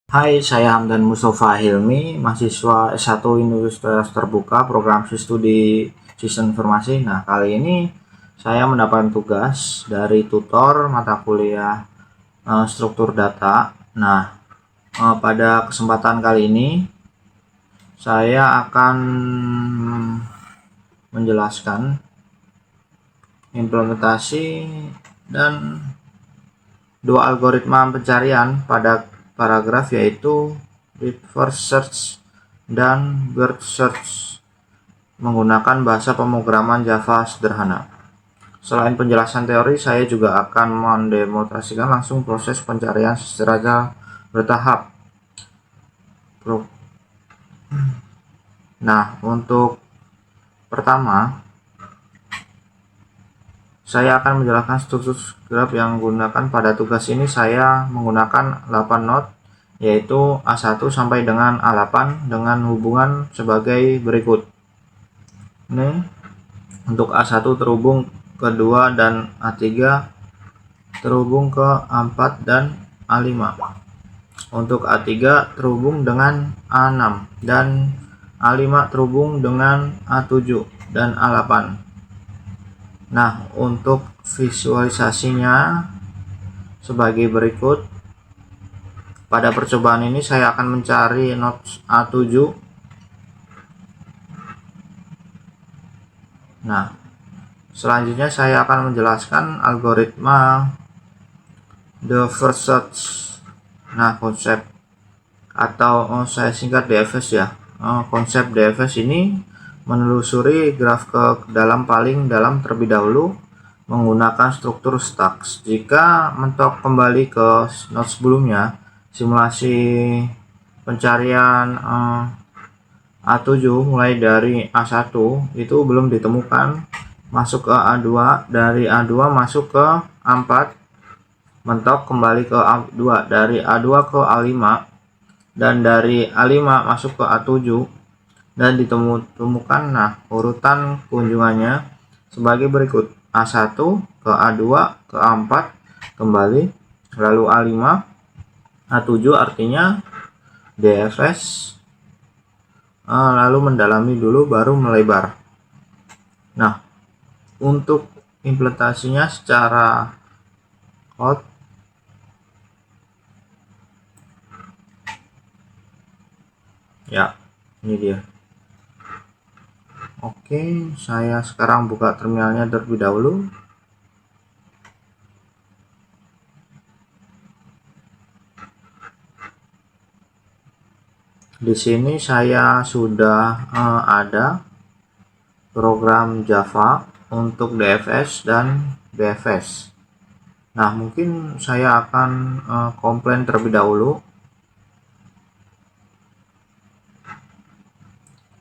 Hai, saya Hamdan Mustafa Hilmi, mahasiswa S1 Universitas Terbuka, program studi Sistem Informasi. Nah, kali ini saya mendapatkan tugas dari tutor mata kuliah struktur data. Nah, pada kesempatan kali ini saya akan menjelaskan implementasi dan dua algoritma pencarian pada paragraf, yaitu reverse search dan word search menggunakan bahasa pemrograman Java sederhana. Selain penjelasan teori, saya juga akan mendemonstrasikan langsung proses pencarian secara bertahap. Nah, untuk pertama, saya akan menjelaskan struktur graf yang menggunakan. Pada tugas ini saya menggunakan 8 node, yaitu A1 sampai dengan A8 dengan hubungan sebagai berikut. Ini untuk A1 terhubung ke 2 dan A3 terhubung ke A4 dan A5. Untuk A3 terhubung dengan A6 dan A5 terhubung dengan A7 dan A8. Nah, untuk visualisasinya sebagai berikut. Pada percobaan ini saya akan mencari node A7. Nah, selanjutnya saya akan menjelaskan algoritma the first search. Nah, konsep atau saya singkat DFS ya. Konsep DFS ini menelusuri graf ke dalam paling dalam terlebih dahulu menggunakan struktur stacks. Jika mentok kembali ke node sebelumnya, simulasi pencarian A7 mulai dari A1 itu belum ditemukan, masuk ke A2, dari A2 masuk ke A4, mentok kembali ke A2, dari A2 ke A5, dan dari A5 masuk ke A7 dan ditemukan. Nah, urutan kunjungannya sebagai berikut: A1 ke A2 ke A4 kembali, lalu A5, A7, artinya DFS, lalu mendalami dulu baru melebar. Nah, untuk implementasinya secara code, ya ini dia. Oke, saya sekarang buka terminalnya terlebih dahulu. Di sini saya sudah ada program Java untuk DFS dan BFS. Nah, mungkin saya akan komplain terlebih dahulu.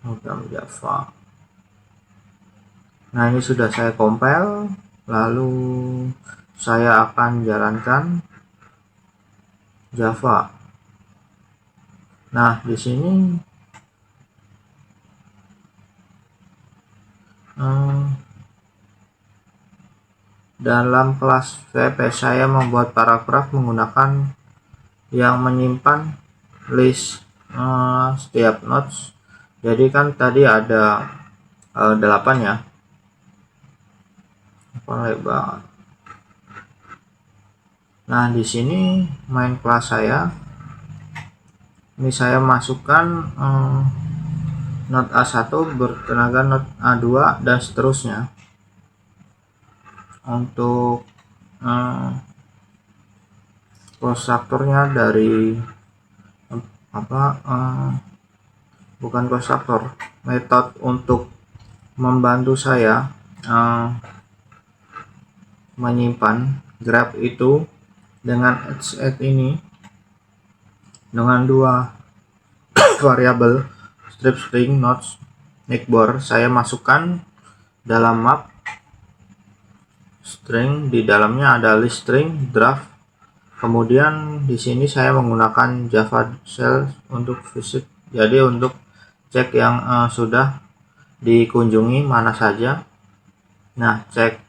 Program Java. Nah, ini sudah saya compile, lalu saya akan jalankan Java. Nah, di sini dalam kelas VPS saya membuat paragraf menggunakan yang menyimpan list setiap nodes. Jadi kan tadi ada 8 ya, lebar. Nah, di sini main kelas saya, ini saya masukkan node A1 bertenaga node A2 dan seterusnya. Untuk konstruktornya dari bukan konstruktor, metode untuk membantu saya menyimpan graf itu dengan add ini dengan dua variabel strip string nodes neighbor. Saya masukkan dalam map string, di dalamnya ada list string draft. Kemudian di sini saya menggunakan Java shell untuk visit, jadi untuk cek yang sudah dikunjungi mana saja. Nah, cek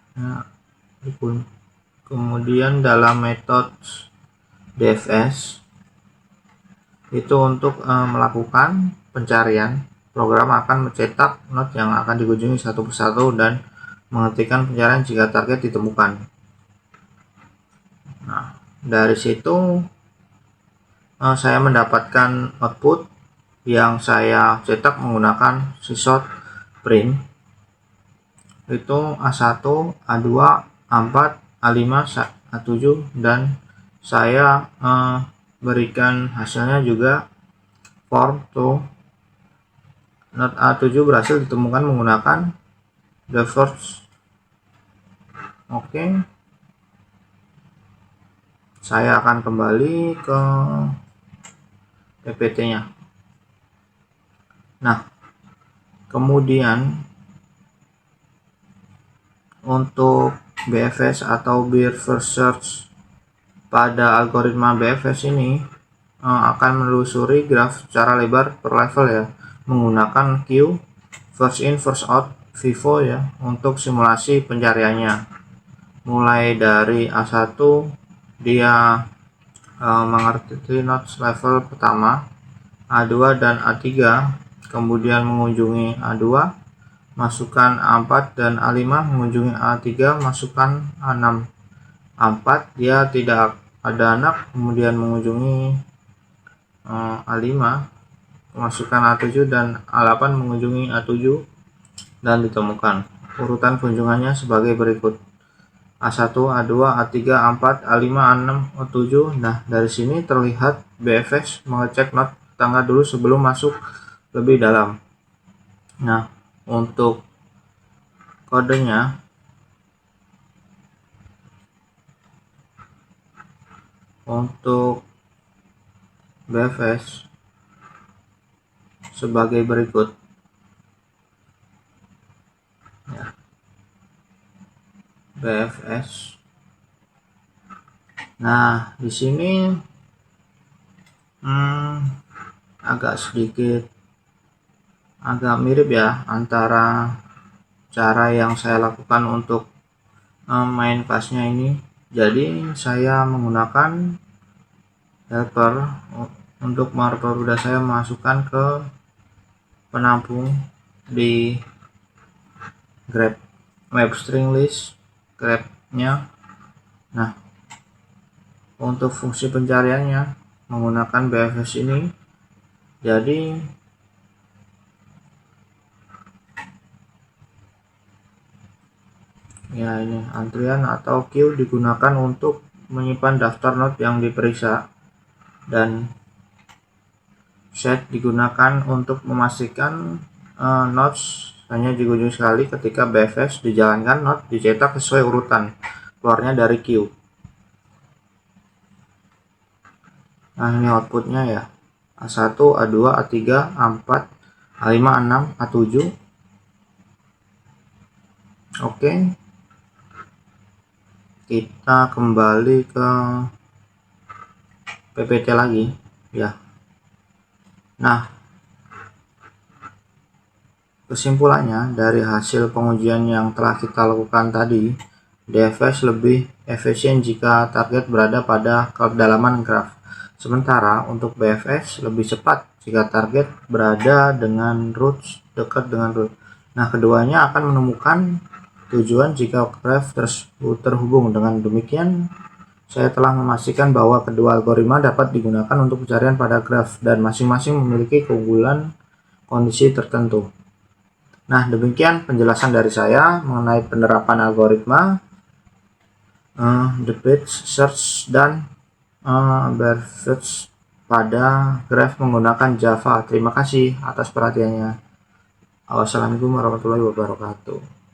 kemudian dalam metode DFS itu untuk melakukan pencarian. Program akan mencetak node yang akan dikunjungi satu persatu dan menghentikan pencarian jika target ditemukan. Nah, dari situ saya mendapatkan output yang saya cetak menggunakan syslog print, itu A1, A2, A4, A5, A7, dan saya berikan hasilnya juga form to node A7 berhasil ditemukan menggunakan the first. Oke, saya akan kembali ke PPT-nya. Nah, kemudian untuk BFS atau Beer First Search pada algoritma BFS ini akan menelusuri graf secara lebar per level ya, menggunakan Q, first in first out, FIFO ya, untuk simulasi pencariannya. Mulai dari A1 dia mengerti nodes level pertama, A2 dan A3, kemudian mengunjungi A2, masukkan A4, dan A5 mengunjungi A3, masukkan A6. A4 dia tidak ada anak, kemudian mengunjungi A5, masukkan A7, dan A8 mengunjungi A7 dan ditemukan. Urutan kunjungannya sebagai berikut: A1, A2, A3, A4, A5, A6, A7. Nah, dari sini terlihat BFS mengecek node tangga dulu sebelum masuk lebih dalam. Nah, untuk kodenya untuk BFS sebagai berikut ya. BFS. Nah, di sini agak mirip ya antara cara yang saya lakukan untuk main class-nya ini. Jadi saya menggunakan helper untuk helper udah saya masukkan ke penampung di grab map string list grab-nya. Nah, untuk fungsi pencariannya menggunakan BFS ini. Jadi ya, ini antrian atau queue digunakan untuk menyimpan daftar node yang diperiksa, dan set digunakan untuk memastikan nodes hanya dikunjungi sekali ketika BFS dijalankan. Node dicetak sesuai urutan keluarnya dari queue. Nah, ini outputnya ya, A1, A2, A3, A4, A5, A6, A7. Oke, kita kembali ke PPT lagi ya. Nah, kesimpulannya dari hasil pengujian yang telah kita lakukan tadi, DFS lebih efisien jika target berada pada kedalaman graf, sementara untuk BFS lebih cepat jika target berada dengan roots dekat dengan root. Nah, keduanya akan menemukan tujuan jika graf tersebut terhubung. Dengan demikian, saya telah memastikan bahwa kedua algoritma dapat digunakan untuk pencarian pada graf dan masing-masing memiliki keunggulan kondisi tertentu. Nah, demikian penjelasan dari saya mengenai penerapan algoritma depth search dan BFS pada graf menggunakan Java. Terima kasih atas perhatiannya. Wassalamualaikum warahmatullahi wabarakatuh.